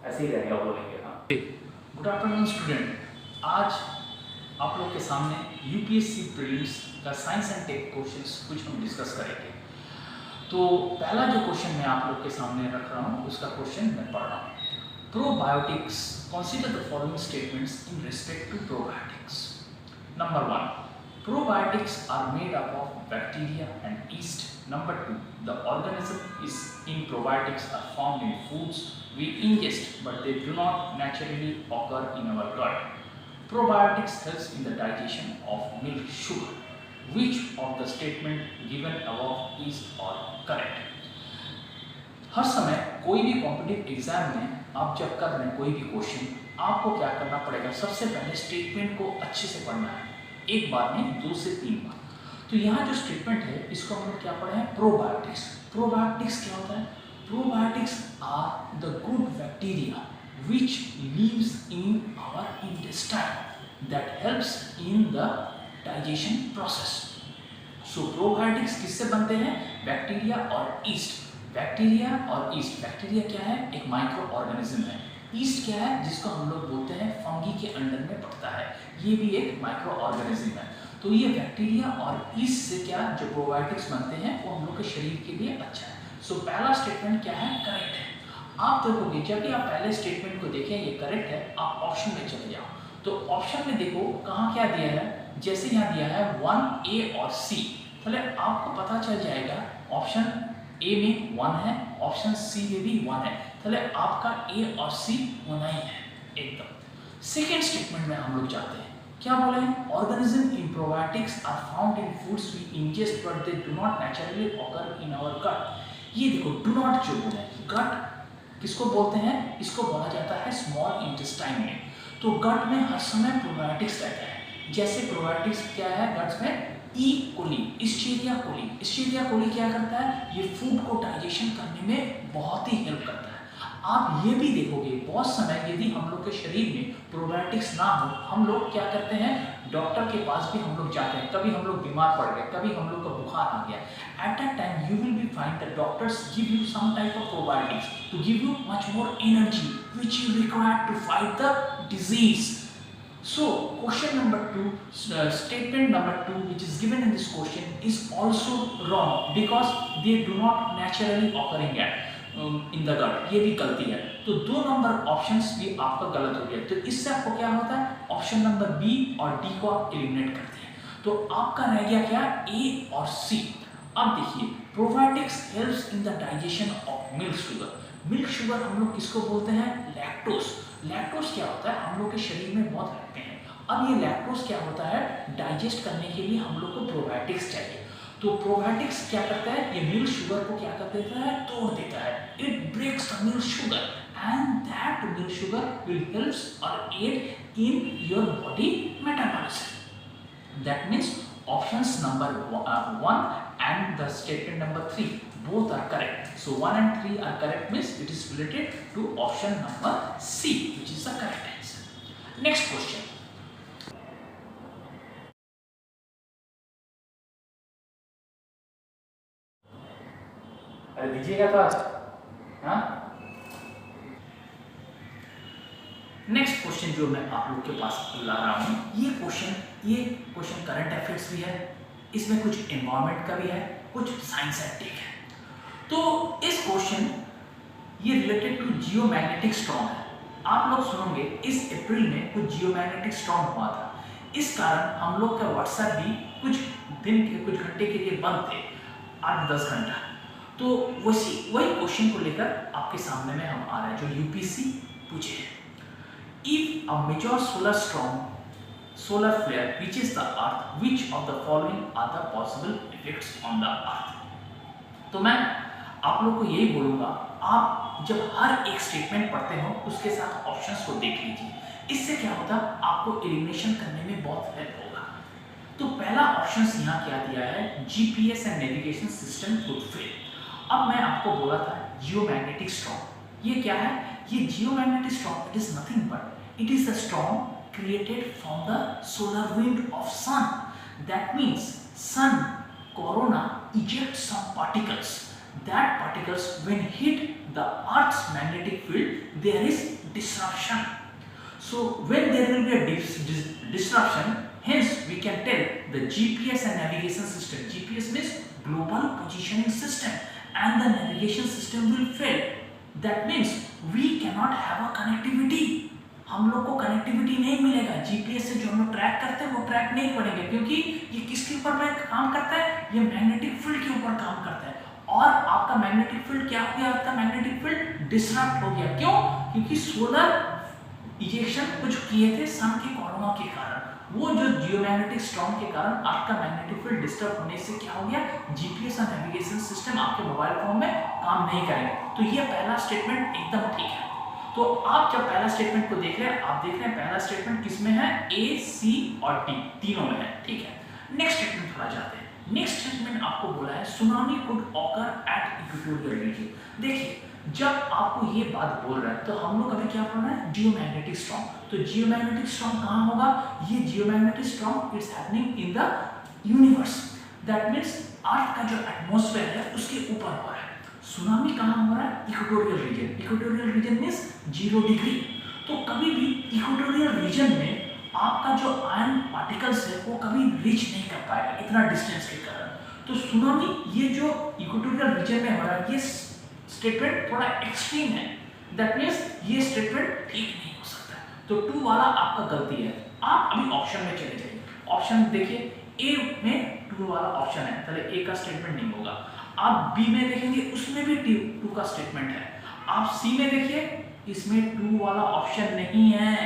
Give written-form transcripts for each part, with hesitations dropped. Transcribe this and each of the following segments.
ऐसे ही रहेगा बोलेंगे। हाँ, गुड आफ्टरनून स्टूडेंट। आज आप लोग के सामने यूपीएससी प्रीलिम्स का साइंस एंड टेक क्वेश्चंस कुछ हम डिस्कस करेंगे। तो पहला जो क्वेश्चन मैं आप लोग के सामने रख रहा हूँ उसका क्वेश्चन मैं पढ़ रहा हूँ। Probiotics, consider the following statements in respect to probiotics. Number 1, probiotics are made up of bacteria and yeast. Number 2, the organism is in probiotics are found in foods we ingest, but they do not naturally occur in our gut. Probiotics helps in the digestion of milk sugar. Which of the statement given above is or correct? हर समय कोई भी competitive exam में आप जब कर रहे हैं कोई भी क्वेश्चन, आपको क्या करना पड़ेगा? सबसे पहले स्टेटमेंट को अच्छे से पढ़ना है, एक बार नहीं 2 से 3 बार। तो यहाँ जो स्टेटमेंट है इसको हम लोग क्या पढ़े हैं? प्रोबायोटिक्स। प्रोबायोटिक्स क्या होता है? Probiotics are the good bacteria which lives in our intestine that helps in the digestion process. So probiotics किससे बनते हैं? बैक्टीरिया और ईस्ट। बैक्टीरिया और ईस्ट, बैक्टीरिया क्या है? एक माइक्रो ऑर्गेनिज्म है। ईस्ट क्या है? जिसको हम लोग बोलते हैं फंगी के अंडर में पड़ता है, ये भी एक माइक्रो ऑर्गेनिज्म है। तो ये बैक्टीरिया और ईस्ट से क्या जो प्रोबायोटिक्स बनते हैं वो हम लोग के शरीर के लिए अच्छा है। सो पहला स्टेटमेंट क्या है? करेक्ट है। आप देखोगे जब भी आप पहले स्टेटमेंट को देखें ये करेक्ट है, आप ऑप्शन में चले जाओ। तो ऑप्शन में देखो कहाँ क्या दिया है, जैसे यहाँ दिया है 1A और C, पहले आपको पता चल जाएगा ऑप्शन ए में 1 है, ऑप्शन सी में भी 1 है, पहले आपका ए और सी होना ही है एकदम। सेकेंड स्टेटमेंट में हम लोग जाते हैं, क्या बोले हैं? Organism in probiotics are found in foods we ingest but they do not naturally occur in our gut. ये देखो डू नॉट जो बोले, गट किसको बोलते हैं? इसको बोला जाता है स्मॉल इंटेस्टाइन में। तो गट में हर समय प्रोबायोटिक्स रहता है। जैसे प्रोबायोटिक्स क्या है गट्स में? ई कोली, इस्चेरिया कोली। इस्चेरिया कोली क्या करता है? ये फूड को डाइजेशन करने में बहुत ही हेल्प करता है। आप ये भी देखोगे बहुत समय यदि हम लोग के शरीर में प्रोबायोटिक्स ना हो, हम लोग क्या करते हैं? डॉक्टर के पास भी हम लोग जाते हैं, कभी हम लोग बीमार पड़ गए, कभी हम लोग का बुखार आ गया, at that time you will be find the doctors give you some type of probiotics to give you much more energy which you require to fight the disease. So question number 2, statement number 2 which is given in this question is also wrong because they do not naturally occurring in the gut, ये भी गलती है। तो 2 number options भी आपका गलत हो गया। तो इससे आपको क्या होता है? ऑप्शन नंबर बी और डी को आप एलिमिनेट करते हैं, तो आपका रह गया क्या? ए और सी। अब देखिए probiotics helps in the digestion of milk sugar. Milk sugar हम लोग किसको बोलते हैं? लैक्टोज। लैक्टोज क्या होता है? हम लोग के शरीर में बहुत रखते हैं। अब ये लैक्टोज क्या होता है? डाइजेस्ट करने के लिए हम लोग को प्रोबायोटिक्स चाहिए। तो प्रोबायोटिक्स क्या करता है? ये मिल्क शुगर को क्या कर देता है? तोड़ देता है। It breaks the milk sugar and that milk sugar will helps और aid in your body metabolism. That means options number 1 and the statement number 3 both are correct. So 1 and 3 are correct, means it is related to option number C, which is the correct answer. Next question. अरे दीजिएगा तो आज। हाँ, next question जो मैं आप लोग के पास ला रहा हूँ, ये क्वेश्चन करंट अफेयर्स भी है, इसमें कुछ एनवायरनमेंट का भी है, कुछ साइंस एंड टेक है। तो इस क्वेश्चन ये रिलेटेड टू जियोमैग्नेटिक स्टॉर्म है। आप लोग सुनोगे इस अप्रैल में कुछ जियोमैग्नेटिक स्टॉर्म हुआ था, इस कारण हम लोग का व्हाट्सएप भी कुछ दिन के कुछ घंटे के लिए बंद थे, 8-10 घंटा। तो वही क्वेश्चन को लेकर आपके सामने में हम आ रहे हैं जो यूपीएससी पूछे हैं। If a major solar flare reaches the earth, which of the following are the possible effects on the earth? तो मैं आप लोग को यही बोलूँगा, आप जब हर एक स्टेटमेंट पढ़ते हो उसके साथ ऑप्शंस को देख लीजिए, इससे क्या होता है? आपको एलिमिनेशन करने में बहुत हेल्प होगा। तो पहला ऑप्शन यहाँ क्या दिया है? GPS and navigation system could fail. अब मैं आपको बोला था जियोमैग्नेटिक स्टॉर्म, ये क्या है? ये geomagnetic storm it is nothing but it is a storm created from the solar wind of sun. That means sun corona ejects some particles. That particles when hit the earth's magnetic field, there is disruption. So when there will be a disruption, hence we can tell the GPS and navigation system. GPS means global positioning system, and the navigation system will fail. That means we cannot have a connectivity. हम लोग को connectivity नहीं मिलेगा। GPS से जो हम लोग track करते हैं वो ट्रैक नहीं करेंगे, क्योंकि ये किसके ऊपर में काम करता है, ये मैग्नेटिक फील्ड के ऊपर काम करता है। और आपका मैग्नेटिक फील्ड क्या हो गया, आपका मैग्नेटिक फील्ड डिसरप्ट हो गया। क्यों? क्योंकि सोलर इजेक्शन कुछ किए थे सन के कोरोना के कारण, वो जो जियोमैग्नेटिक स्टॉर्म के कारण आपका मैग्नेटिक फील्ड डिस्टर्ब होने से क्या हो गया, जीपीएस और नेविगेशन सिस्टम आपके मोबाइल फोन में काम नहीं करेंगे। तो ये पहला स्टेटमेंट एकदम ठीक है। तो आप जब पहला स्टेटमेंट को देख रहे हैं, आप देख रहे हैं पहला स्टेटमेंट किसमें है, ए, सी और डी तीनों में है, ठीक है। नेक्स्ट स्टेटमेंट थोड़ा जाते हैं। नेक्स्ट स्टेटमेंट आपको बोला है tsunami could occur at equatorial region. देखिए, जब आपको ये बात बोल रहा है तो हम लोग अभी क्या पढ़ रहे हैं, जियोमैग्नेटिक स्टॉर्म। तो जियोमैग्नेटिक स्टॉर्म कहाँ होगा, ये geomagnetic storm it's happening in the universe. That means earth का जो एटमॉस्फेयर है उसके ऊपर हो रहा है। सुनामी कहाँ हो रहा है, equatorial region. Equatorial region means 0 degree. तो कभी भी इक्वेटोरियल रीजन में आपका जो आयन पार्टिकल्स है वो कभी रीच नहीं कर पाएगा इतना डिस्टेंस के कारण। तो सुनामी ये जो इक्वेटोरियल रीजन में हो रहा है, ये स्टेटमेंट थोड़ा एक्सट्रीम है। दैट मींस ये स्टेटमेंट ठीक नहीं हो सकता। तो 2 वाला आपका गलती है। आप अभी ऑप्शन में चले जाइए। ऑप्शन देखिए, ए में 2 वाला ऑप्शन है, पहले ए का स्टेटमेंट नहीं होगा। आप बी में देखेंगे, उसमें भी 2 का स्टेटमेंट है। आप सी में देखिए, इसमें 2 वाला ऑप्शन नहीं है,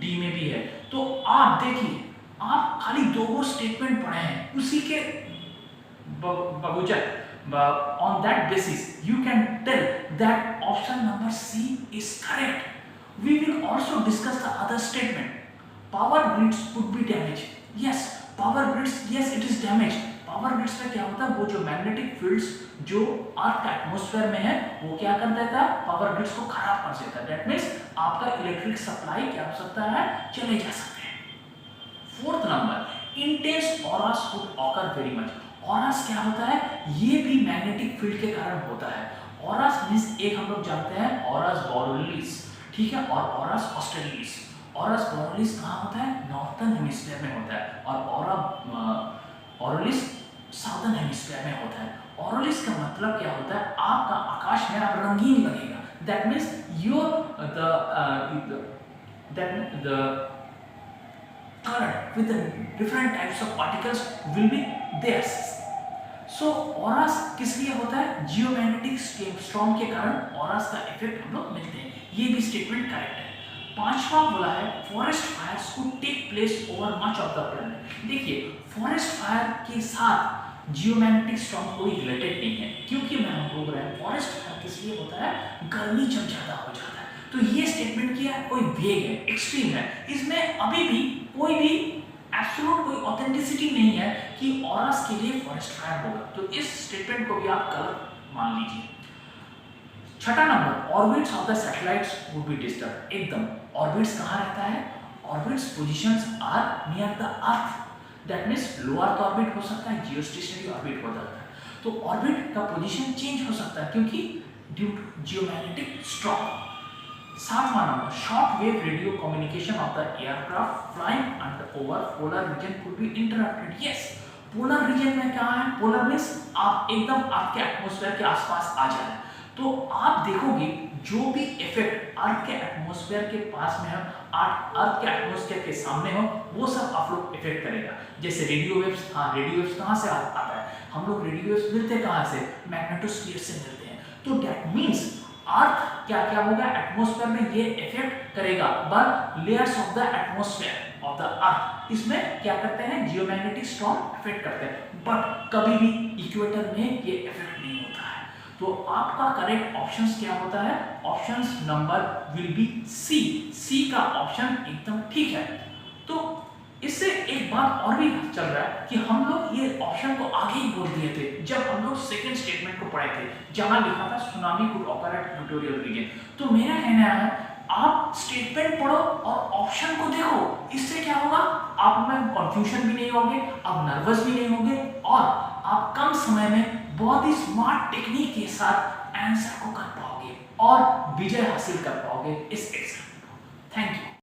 डी में भी है। तो आप देखिए, आप खाली 2 स्टेटमेंट पढ़े हैं, उसी के बगुजत on that basis you can tell that option number C is correct. We will also discuss the other statement. Power grids could be damaged. Yes, power grids, yes it is damaged. Power grids में क्या होता है, वो जो magnetic fields जो अर्थ का atmosphere में है वो क्या कर देता है, पावर ग्रिड्स को खराब कर देता है। दैट मींस आपका इलेक्ट्रिक सप्लाई क्या हो सकता है, चले जा सकते हैं। 4th number, intense auras could occur very much. Auras क्या होता है, ये भी मैग्नेटिक फील्ड के कारण होता है। ऑरास मींस एक हम लोग जानते हैं ऑरास बोरेलिस, ठीक है, और ऑरास ऑस्ट्रेलिस। ऑरास बोरेलिस कहाँ होता है, नॉर्थर्न हेमिस्फीयर में होता है, और ऑरेलिस साउदर्न हेमिस्फीयर में होता है। ऑरेलिस का मतलब क्या होता है, आपका आकाश में आप रंगीन लगेगा। That means your the current with the different types of particles will be there. So auras किस लिए होता है, जियोमैग्नेटिक स्टॉर्म के कारण ऑरास का इफेक्ट हम लोग मिलते हैं। ये भी स्टेटमेंट करेक्ट है। 5वां बोला है forest fires could take place over much of the planet. देखिए, फॉरेस्ट फायर के साथ जियोमैग्नेटिक स्टॉर्म कोई रिलेटेड नहीं है, क्योंकि मैं हम बोल रहे हैं फॉरेस्ट फायर किस लिए होता है, गर्मी जब ज्यादा हो जाता है। तो ये स्टेटमेंट क्या है, कोई वेग है, एक्सट्रीम है। इसमें अभी भी कोई भी एब्सोल्यूट कोई ऑथेंटिसिटी नहीं है कि ऑरास के लिए फॉरेस्ट फायर होगा। तो इस स्टेटमेंट को भी आप गलत मान लीजिए। 6ठा number, orbits of the satellites would be disturb. एकदम, ऑर्बिट्स कहाँ रहता है, orbits positions are near the earth. That means low earth orbit हो सकता है, जियोस्टेशनरी ऑर्बिट हो सकता है। तो ऑर्बिट का पोजीशन चेंज हो सकता है क्योंकि ड्यू टू जियोमैग्नेटिक स्टॉर्म। 7वां number, short wave radio communication of the aircraft flying under over polar region could be interrupted. Yes, polar region में क्या है, पोलर मींस आप एकदम आपके एटमॉस्फेयर के आसपास आ जा रहे हैं। तो आप देखोगे जो भी इफेक्ट अर्थ के एटमॉस्फेयर के पास में हो, अर्थ के एटमॉस्फेयर के सामने हो, वो सब आप लोग इफेक्ट करेगा। जैसे रेडियो वेव्स, हाँ रेडियो वेव्स कहाँ से आता है, हम लोग रेडियो वेव्स मिलते कहाँ से, मैग्नेटोस्फीयर से मिलते हैं। तो दैट मींस अर्थ क्या क्या होगा, एटमॉस्फेयर में ये इफेक्ट करेगा, but layers of the atmosphere of the earth इसमें क्या करते हैं, जियोमैग्नेटिक स्टॉर्म इफेक्ट करते हैं, बट कभी भी इक्वेटर में ये इफेक्ट नहीं होता है। तो आपका करेक्ट ऑप्शंस क्या होता है, options number will be C. C का ऑप्शन एकदम ठीक है। तो इससे एक बात और भी चल रहा है कि हम लोग ये ऑप्शन को आगे ही बोल दिए थे जब हम लोग सेकंड स्टेटमेंट को पढ़े थे, जहां लिखा था tsunami could occur at equatorial region. तो मेरा कहना है आप स्टेटमेंट पढ़ो और ऑप्शन को देखो, इससे क्या होगा, आप में कंफ्यूजन भी नहीं होगे, आप नर्वस भी नहीं होगे, और आप कम समय में बहुत ही स्मार्ट टेक्निक के साथ आंसर को कर पाओगे और विजय हासिल कर पाओगे इस एग्जाम में। Thank you.